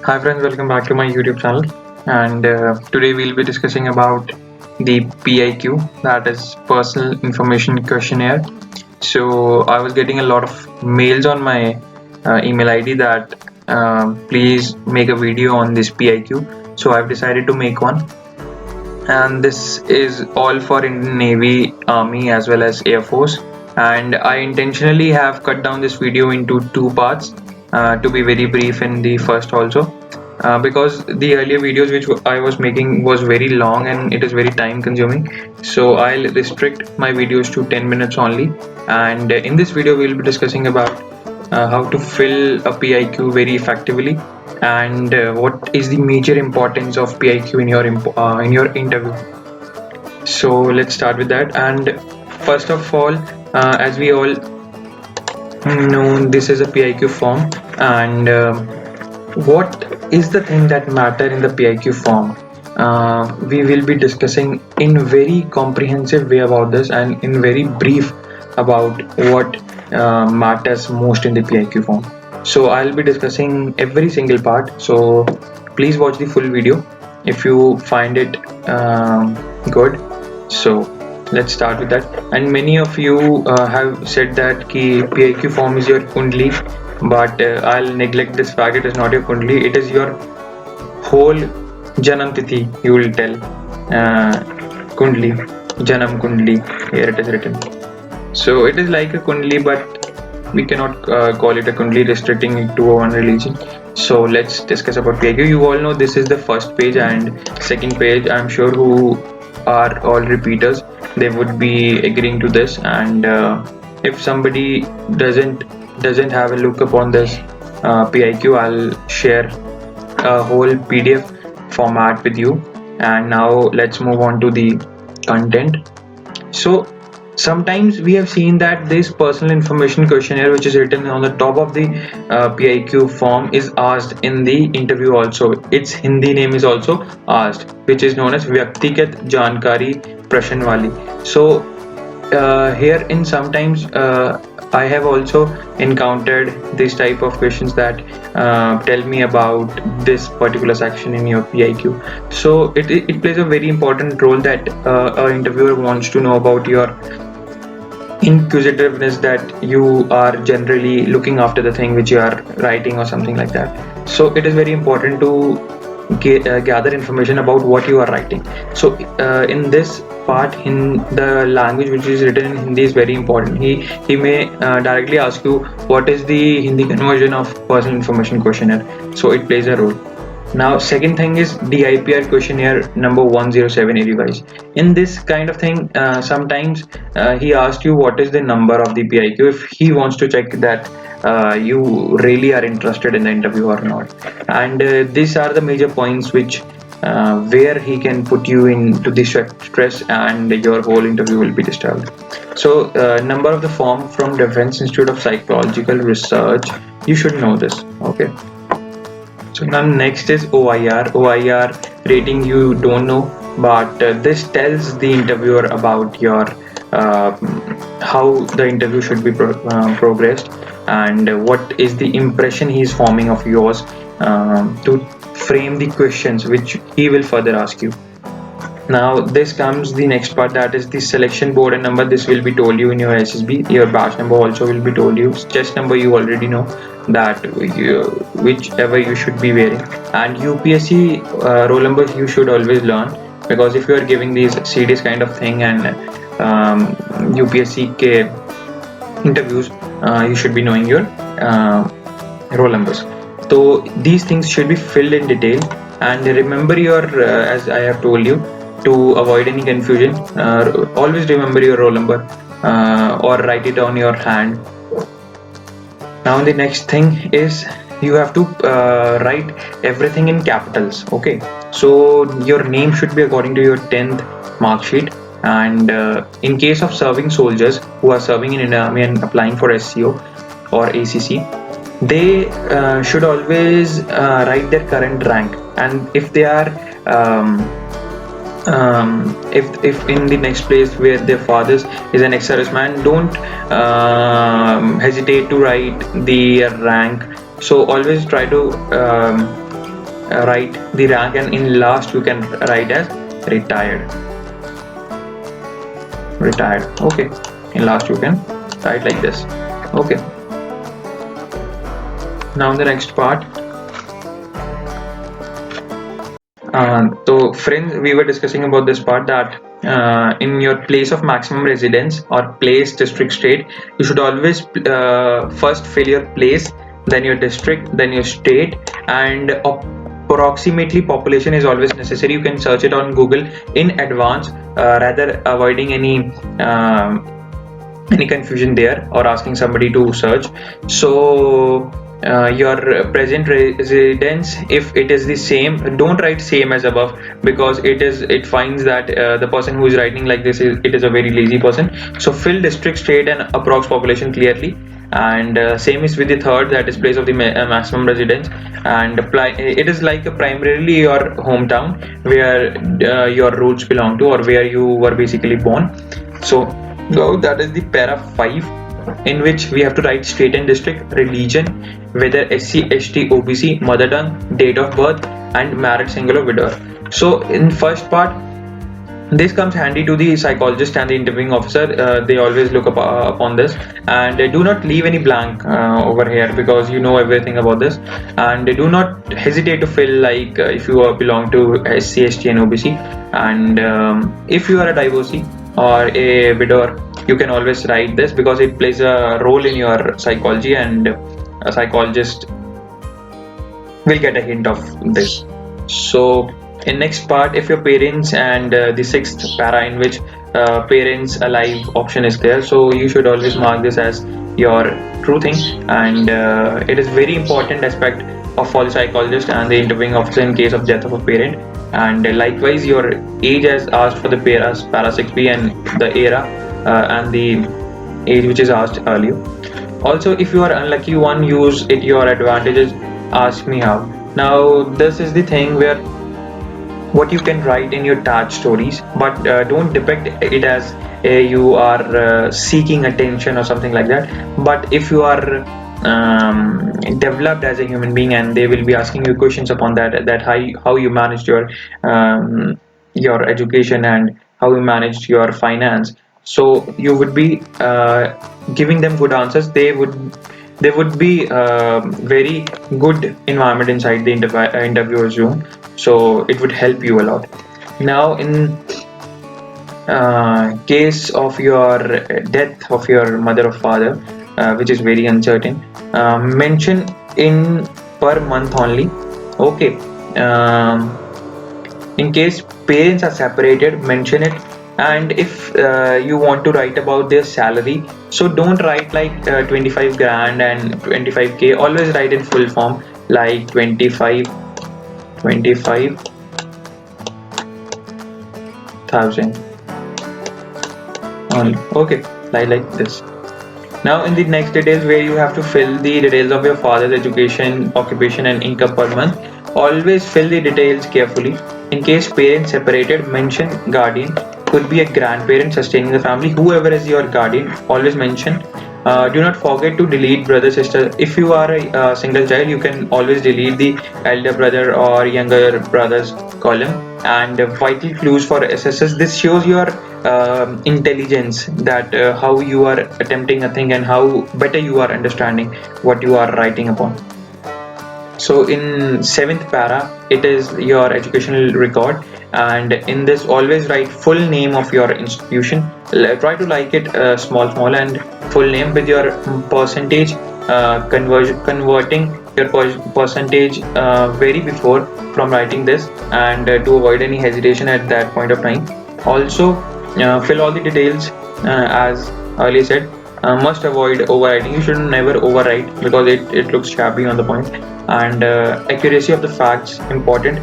Hi friends, welcome back to my YouTube channel. And today we'll be discussing about the PIQ, that is Personal Information Questionnaire. So I was getting a lot of mails on my email ID that please make a video on this PIQ. So I've decided to make one, and this is all for Indian Navy, Army as well as Air Force. And I intentionally have cut down this video into two parts to be very brief in the first also, because the earlier videos which I was making was very long and it is very time consuming. So I'll restrict my videos to 10 minutes only, and in this video we'll be discussing about how to fill a PIQ very effectively, and what is the major importance of PIQ in your interview. So let's start with that. And first of all, as we all know, this is a PIQ form, and what is the thing that matter in the PIQ form? We will be discussing in very comprehensive way about this and in very brief about what matters most in the PIQ form. So I'll be discussing every single part. So please watch the full video if you find it good. So let's start with that. And many of you have said that ki PIQ form is your kundli, but I'll neglect this fact. It is not your kundli, it is your whole janam tithi. You will tell kundli, janam kundli, here it is written. So it is like a kundli, but we cannot call it a kundli, restricting it to one religion. So let's discuss about PIQ. You all know this is the first page, and second page I'm sure who are all repeaters, they would be agreeing to this. And if somebody doesn't have a look upon this PIQ, I'll share a whole PDF format with you. And now let's move on to the content. So sometimes we have seen that this personal information questionnaire, which is written on the top of the PIQ form, is asked in the interview also. Its Hindi name is also asked, which is known as Vyaktigat Jankari Prashanwali. So here in sometimes I have also encountered this type of questions that tell me about this particular section in your PIQ. So it plays a very important role that an interviewer wants to know about your inquisitiveness, that you are generally looking after the thing which you are writing or something like that. So it is very important to gather information about what you are writing. So in this part, in the language which is written in Hindi is very important. He may directly ask you what is the Hindi conversion of personal information questionnaire. So it plays a role. Now second thing is DIPR questionnaire number 10785. In this kind of thing, sometimes he asks you what is the number of the PIQ, if he wants to check that you really are interested in the interview or not. And these are the major points which where he can put you into the stress, and your whole interview will be disturbed. So number of the form from Defense Institute of Psychological Research, you should know this. Okay. So now next is OIR. OIR rating you don't know, but this tells the interviewer about your how the interview should be progressed, and what is the impression he is forming of yours, to frame the questions which he will further ask you. Now this comes the next part, that is the selection board and number. This will be told you in your SSB. Your batch number also will be told you. Chest number you already know, that whichever you should be wearing. And UPSC roll numbers you should always learn, because if you are giving these CDs kind of thing and UPSC ke interviews, you should be knowing your roll numbers. So these things should be filled in detail, and remember your as I have told you, to avoid any confusion, always remember your roll number, or write it on your hand. Now the next thing is you have to write everything in capitals. Okay, so your name should be according to your 10th mark sheet. And in case of serving soldiers who are serving in Indian Army and applying for SCO or ACC, they should always write their current rank. And if they are if in the next place where their fathers is an ex-serviceman, don't hesitate to write the rank. So always try to write the rank, and in last you can write as retired. Okay, in last you can write like this. Okay, now the next part. So friends, we were discussing about this part that in your place of maximum residence or place, district, state, you should always first fill your place, then your district, then your state, and approximately population is always necessary. You can search it on Google in advance, rather avoiding any confusion there or asking somebody to search. So your present residence, if it is the same, don't write same as above, because it finds that the person who is writing like this is a very lazy person. So fill district, state, and approx population clearly. And same is with the third, that is place of the maximum residence, and apply. It is like primarily your hometown where your roots belong to, or where you were basically born. So now that is the para 5, in which we have to write state and district, religion, whether SC, ST, OBC, mother tongue, date of birth, and married, single, or widower. So in first part, this comes handy to the psychologist and the interviewing officer. They always look upon this, and do not leave any blank over here, because you know everything about this. And do not hesitate to fill, like if you belong to SC, ST, and OBC, and if you are a divorcee or a widower, you can always write this, because it plays a role in your psychology, and a psychologist will get a hint of this. So in next part, if your parents, and the sixth para, in which parents alive option is there, so you should always mark this as your true thing, and it is very important aspect for the psychologist and the interviewing officer in case of death of a parent. And likewise, your age as asked for the para 6b, and the era and the age which is asked earlier. Also, if you are unlucky one, use it your advantages. Ask me how. Now this is the thing where what you can write in your tag stories, but don't depict it as you are seeking attention or something like that. But if you are developed as a human being, and they will be asking you questions upon that how you managed your education, and how you managed your finance, so you would be giving them good answers. They would be very good environment inside the interviewer's room, so it would help you a lot. Now in case of your death of your mother or father, which is very uncertain, mention in per month only. Okay. In case parents are separated, mention it. And if you want to write about their salary, so don't write like 25 grand and 25k. Always write in full form, like 25,000 only. Okay, like this. Now in the next details, where you have to fill the details of your father's education, occupation, and income per month. Always fill the details carefully. In case parents separated, mention guardian. Could be a grandparent sustaining the family. Whoever is your guardian, always mention. Do not forget to delete brother, sister. If you are a single child, you can always delete the elder brother or younger brother's column. And vital clues for SSS. This shows your intelligence, that how you are attempting a thing, and how better you are understanding what you are writing upon. So in seventh para, it is your educational record, and in this always write full name of your institution. Try to like it small and full name with your percentage, converting your percentage very before from writing this, and to avoid any hesitation at that point of time. Also fill all the details as earlier said. Must avoid overwriting. You should never overwrite, because it looks shabby on the point. And accuracy of the facts important.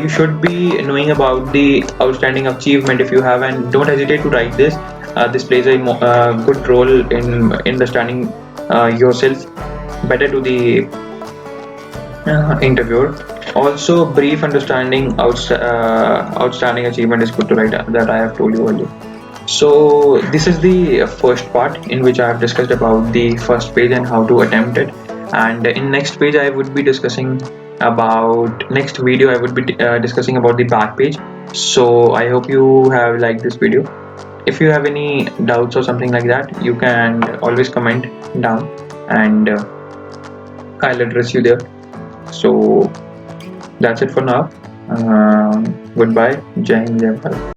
You should be knowing about the outstanding achievement if you have, and don't hesitate to write this. This plays a good role in understanding yourself better to the interviewer. Also, brief understanding outstanding achievement is good to write, that I have told you earlier. So this is the first part, in which I have discussed about the first page and how to attempt it. And in next page I would be discussing about next video. I would be discussing about the back page. So I hope you have liked this video. If you have any doubts or something like that, you can always comment down, and I'll address you there. So that's it for now. Goodbye. Jai Hind, Jai Bharat.